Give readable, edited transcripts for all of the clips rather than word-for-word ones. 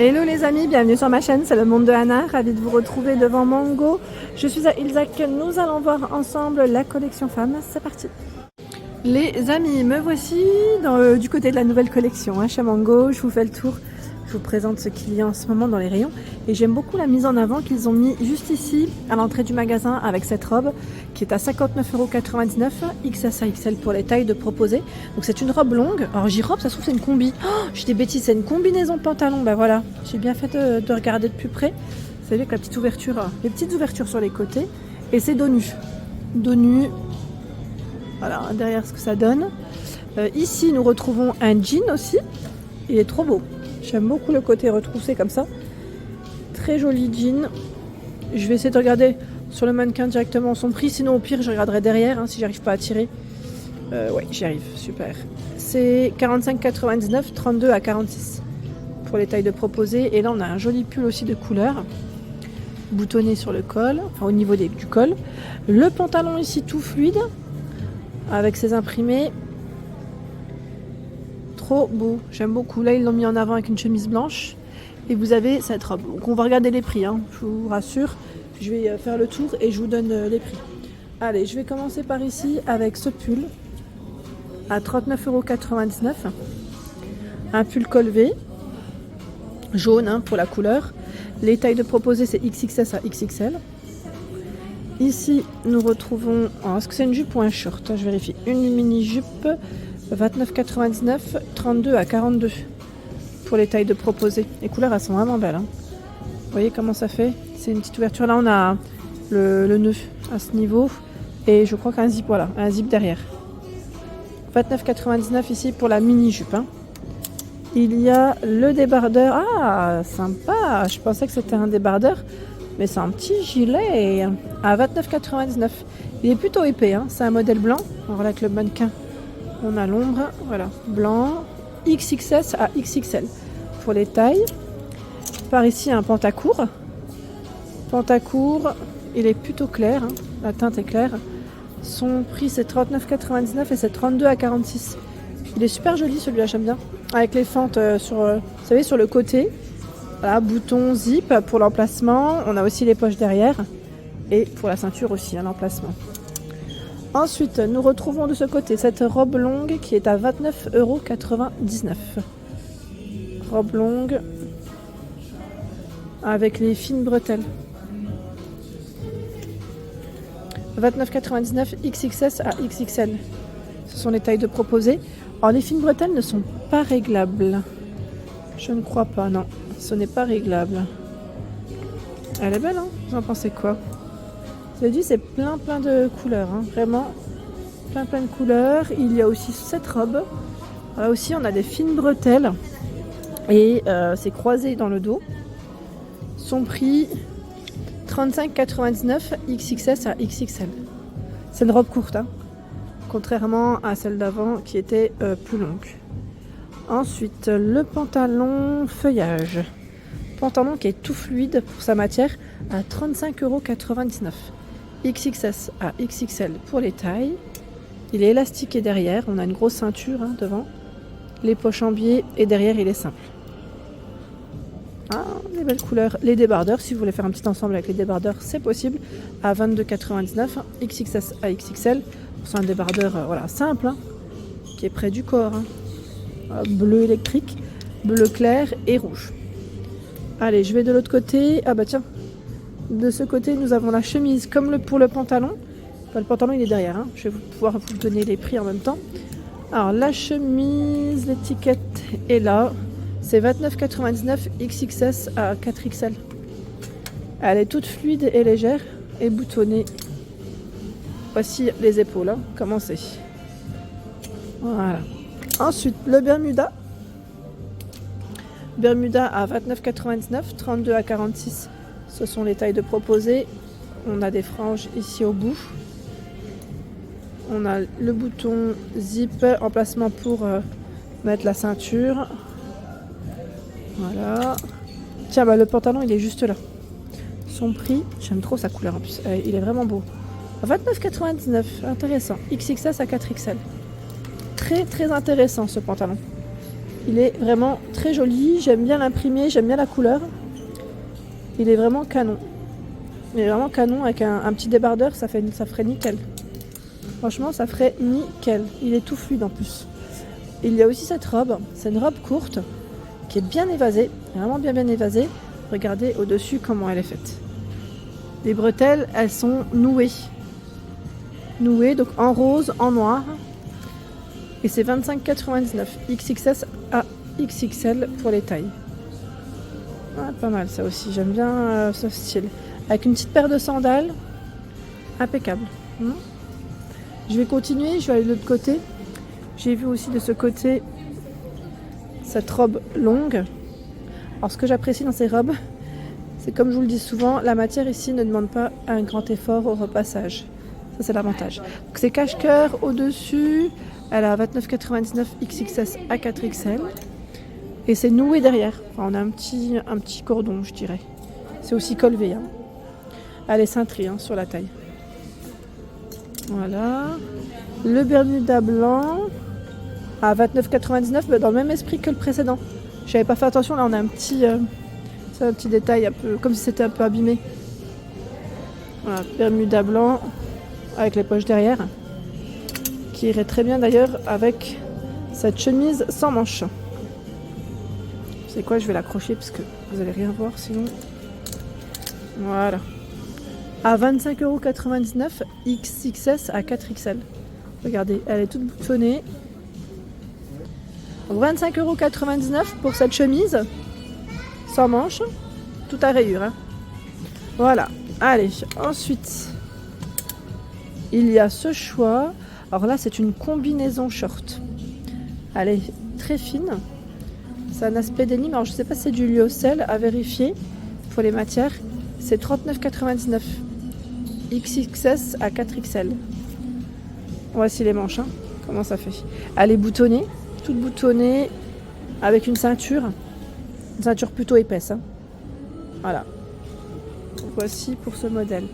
Hello les amis, bienvenue sur ma chaîne, c'est le monde de Anna, ravie de vous retrouver devant Mango. Je suis à Ilzac, nous allons voir ensemble la collection femmes, c'est parti. Les amis, me voici du côté de la nouvelle collection chez Mango, je vous fais le tour, je vous présente ce qu'il y a en ce moment dans les rayons. Et j'aime beaucoup la mise en avant qu'ils ont mis juste ici, à l'entrée du magasin, avec cette robe qui est à 59,99 €, XS à XL pour les tailles de proposer. Donc c'est une robe longue, alors j'y robe, ça se trouve c'est une combi. Oh, j'ai des bêtises, c'est une combinaison pantalon, bah voilà. J'ai bien fait de regarder de plus près. Vous savez avec la petite ouverture, les petites ouvertures sur les côtés. Et c'est dos nu. Dos nu. Voilà, derrière ce que ça donne. Ici, nous retrouvons un jean aussi. Il est trop beau. J'aime beaucoup le côté retroussé comme ça. Très joli jean. Je vais essayer de regarder sur le mannequin directement son prix. Sinon, au pire, je regarderai derrière si j'arrive pas à tirer. Ouais, j'y arrive. Super. C'est 45,99 €, 32 à 46 pour les tailles de proposer. Et là, on a un joli pull aussi de couleur. Boutonné sur le col, enfin au niveau du col. Le pantalon ici tout fluide. Avec ses imprimés. Trop beau, j'aime beaucoup. Là, ils l'ont mis en avant avec une chemise blanche. Et vous avez cette robe. Donc, on va regarder les prix, je vous rassure. Je vais faire le tour et je vous donne les prix. Allez, je vais commencer par ici avec ce pull à 39,99 €. Un pull col V, jaune pour la couleur. Les tailles de proposer, c'est XXS à XXL. Ici, nous retrouvons... est-ce que c'est une jupe ou un short? Je vérifie. Une mini-jupe, 29,99 €, 32 à 42 pour les tailles de proposer. Les couleurs, elles sont vraiment belles. Vous voyez comment ça fait? C'est une petite ouverture. Là, on a le nœud à ce niveau. Et je crois qu'un zip, voilà, un zip derrière. 29,99 € ici pour la mini-jupe. Il y a le débardeur. Ah, sympa. Je pensais que c'était un débardeur. Mais c'est un petit gilet à 29,99 €. Il est plutôt épais, c'est un modèle blanc. Alors là, avec le mannequin, on a l'ombre. Voilà, blanc, XXS à XXL pour les tailles. Par ici, un pantacourt. Pantacourt, il est plutôt clair, la teinte est claire. Son prix, c'est 39,99 € et c'est 32 à 46. Il est super joli celui-là, j'aime bien. Avec les fentes vous savez, sur le côté. Voilà, bouton zip pour l'emplacement. On a aussi les poches derrière. Et pour la ceinture aussi, l'emplacement. Ensuite, nous retrouvons de ce côté cette robe longue qui est à 29,99 €. Robe longue avec les fines bretelles. 29,99 € XXS à XXL. Ce sont les tailles de proposer. Alors les fines bretelles ne sont pas réglables. Je ne crois pas, non. Ce n'est pas réglable. Elle est belle, Vous en pensez quoi? Vous avez dit, c'est plein de couleurs, Vraiment, plein de couleurs. Il y a aussi cette robe. Là aussi, on a des fines bretelles. Et c'est croisé dans le dos. Son prix, 35,99 € XXS à XXL. C'est une robe courte, contrairement à celle d'avant qui était plus longue. Ensuite, le pantalon feuillage. Pantalon qui est tout fluide pour sa matière à 35,99 €. XXS à XXL pour les tailles. Il est élastiqué derrière. On a une grosse ceinture devant. Les poches en biais et derrière il est simple. Ah, les belles couleurs. Les débardeurs, si vous voulez faire un petit ensemble avec les débardeurs, c'est possible. À 22,99 €. XXS à XXL. C'est un débardeur simple qui est près du corps. Bleu électrique, bleu clair et rouge. Allez, je vais de l'autre côté. Ah bah tiens, de ce côté, nous avons la chemise comme pour le pantalon. Enfin, le pantalon, il est derrière. Je vais pouvoir vous donner les prix en même temps. Alors, la chemise, l'étiquette est là. C'est 29,99 € XXS à 4XL. Elle est toute fluide et légère et boutonnée. Voici les épaules. Comment c'est? Voilà. Ensuite, le Bermuda. Bermuda à 29,99 €, 32 à 46. Ce sont les tailles de proposer. On a des franges ici au bout. On a le bouton zip, emplacement pour mettre la ceinture. Voilà. Tiens, le pantalon, il est juste là. Son prix, j'aime trop sa couleur en plus. Il est vraiment beau. 29,99 €, intéressant. XXS à 4XL. Très intéressant ce pantalon. Il est vraiment très joli. J'aime bien l'imprimer, j'aime bien la couleur. Il est vraiment canon. Il est vraiment canon avec un petit débardeur, ça ferait nickel. Franchement, ça ferait nickel. Il est tout fluide en plus. Il y a aussi cette robe. C'est une robe courte qui est bien évasée, vraiment bien évasée. Regardez au-dessus comment elle est faite. Les bretelles, elles sont nouées. Nouées, donc en rose, en noir. Et c'est 25,99 XXS à XXL pour les tailles. Ah, pas mal ça aussi, j'aime bien ce style. Avec une petite paire de sandales, impeccable. Je vais continuer, je vais aller de l'autre côté. J'ai vu aussi de ce côté cette robe longue. Alors ce que j'apprécie dans ces robes, c'est comme je vous le dis souvent, la matière ici ne demande pas un grand effort au repassage. Ça c'est l'avantage. Donc c'est cache-cœur au-dessus, elle a 29,99 XXS à 4XL. Et c'est noué derrière. Enfin, on a un petit cordon, je dirais. C'est aussi col V. Elle est cintrée sur la taille. Voilà. Le Bermuda blanc à 29,99, dans le même esprit que le précédent. J'avais pas fait attention, là on a un petit détail un peu comme si c'était un peu abîmé. Voilà, Bermuda blanc avec les poches derrière, qui irait très bien d'ailleurs avec cette chemise sans manches. C'est quoi, je vais l'accrocher parce que vous allez rien voir sinon. Voilà. À 25,99 XXS à 4XL. Regardez, elle est toute boutonnée. 25,99 pour cette chemise sans manches, tout à rayures. Voilà. Allez, ensuite, il y a ce choix. Alors là, c'est une combinaison short. Elle est très fine. C'est un aspect denim. Alors je ne sais pas si c'est du lyocell à vérifier pour les matières. C'est 39,99 XXS à 4XL. Voici les manches. Comment ça fait? Elle est boutonnée, toute boutonnée, avec une ceinture plutôt épaisse. Voilà. Voici pour ce modèle.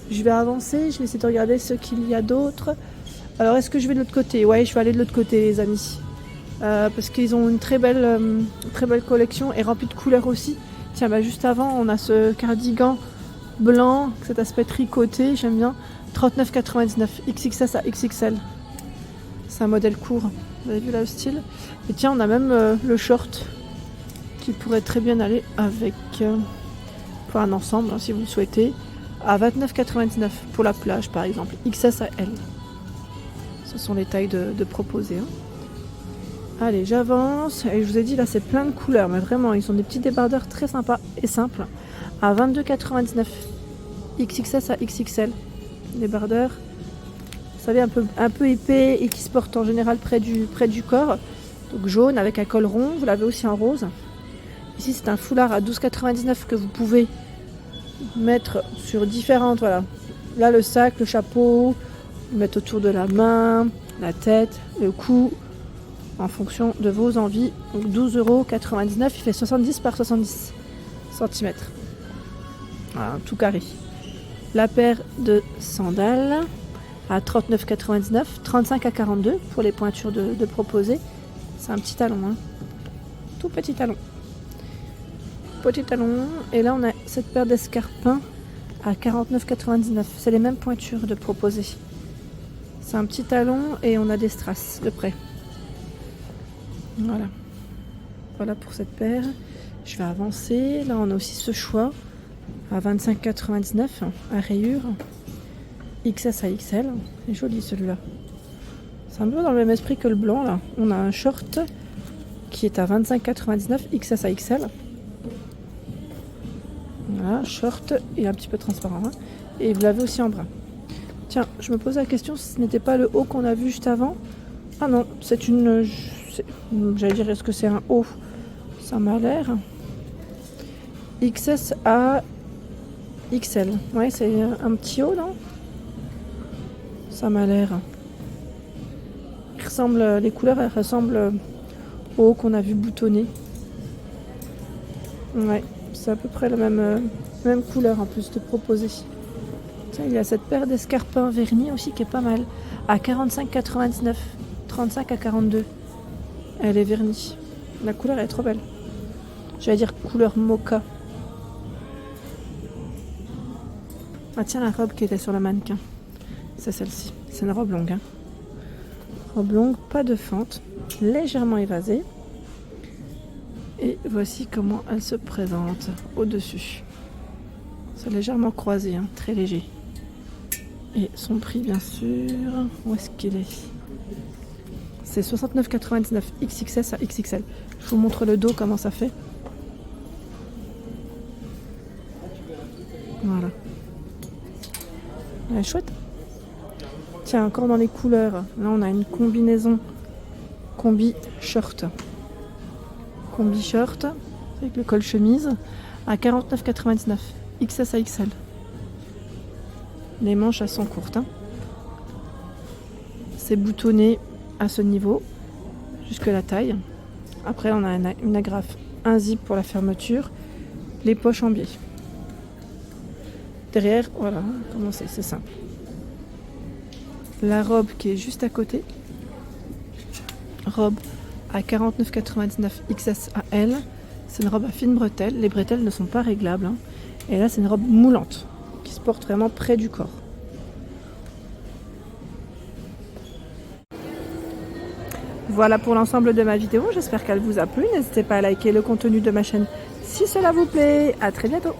Je vais avancer, je vais essayer de regarder ce qu'il y a d'autre. Alors est-ce que je vais de l'autre côté? Ouais, je vais aller de l'autre côté, les amis. Parce qu'ils ont une très belle collection et remplie de couleurs aussi. Tiens, bah juste avant, on a ce cardigan blanc, cet aspect tricoté, j'aime bien. 39,99 XXS à XXL. C'est un modèle court. Vous avez vu là le style? Et tiens, on a même le short qui pourrait très bien aller avec pour un ensemble, si vous le souhaitez, à 29,99 pour la plage par exemple. XS à L. Ce sont les tailles de proposer. Allez, j'avance. Et je vous ai dit, là, c'est plein de couleurs. Mais vraiment, ils sont des petits débardeurs très sympas et simples. À 22,99 XXS à XXL. Débardeurs, vous savez, un peu épais et qui se portent en général près du corps. Donc jaune avec un col rond. Vous l'avez aussi en rose. Ici, c'est un foulard à 12,99 que vous pouvez mettre sur différentes... Voilà. Là, le sac, le chapeau, mettre autour de la main, la tête, le cou, en fonction de vos envies. Donc 12,99 €, il fait 70 par 70 cm. Voilà, tout carré. La paire de sandales à 39,99 €, 35 à 42 pour les pointures de proposer. C'est un petit talon, tout petit talon. Petit talon. Et là, on a cette paire d'escarpins à 49,99 €. C'est les mêmes pointures de proposer. C'est un petit talon et on a des strass de près. Voilà. Voilà pour cette paire. Je vais avancer. Là, on a aussi ce choix à 25,99 € à rayures. XS à XL. C'est joli celui-là. C'est un peu dans le même esprit que le blanc là. On a un short qui est à 25,99 € XS à XL. Voilà, short et un petit peu transparent. Et vous l'avez aussi en brun. Tiens, je me pose la question si ce n'était pas le haut qu'on a vu juste avant. Ah non, c'est une... J'allais dire, est-ce que c'est un haut? Ça m'a l'air. XS à XL. Ouais, c'est un petit haut, non? Ça m'a l'air. Les couleurs, elles ressemblent au haut qu'on a vu boutonné. Ouais, c'est à peu près la même couleur en plus de proposer. Tiens, il y a cette paire d'escarpins vernis aussi qui est pas mal. À 45,99 €. 35 à 42. Elle est vernie. La couleur est trop belle. J'allais dire couleur mocha. Ah tiens, la robe qui était sur le mannequin. C'est celle-ci. C'est une robe longue. Hein. Robe longue, pas de fente, légèrement évasée. Et voici comment elle se présente au-dessus. C'est légèrement croisé, hein, très léger. Et son prix, bien sûr, où est-ce qu'il est? C'est 69,99 XXS à XXL. Je vous montre le dos, comment ça fait. Voilà. Elle est chouette. Tiens, encore dans les couleurs. Là, on a une combinaison combi short. Combi short avec le col chemise à 49,99 XS à XL. Les manches elles sont courtes. Hein. C'est boutonné à ce niveau jusque la taille. Après, on a une agrafe, un zip pour la fermeture, les poches en biais. Derrière, voilà, comment c'est simple. La robe qui est juste à côté, robe à 49,99 XS à L. C'est une robe à fines bretelles. Les bretelles ne sont pas réglables. Hein. Et là, c'est une robe moulante qui se porte vraiment près du corps. Voilà pour l'ensemble de ma vidéo. J'espère qu'elle vous a plu. N'hésitez pas à liker le contenu de ma chaîne si cela vous plaît. À très bientôt.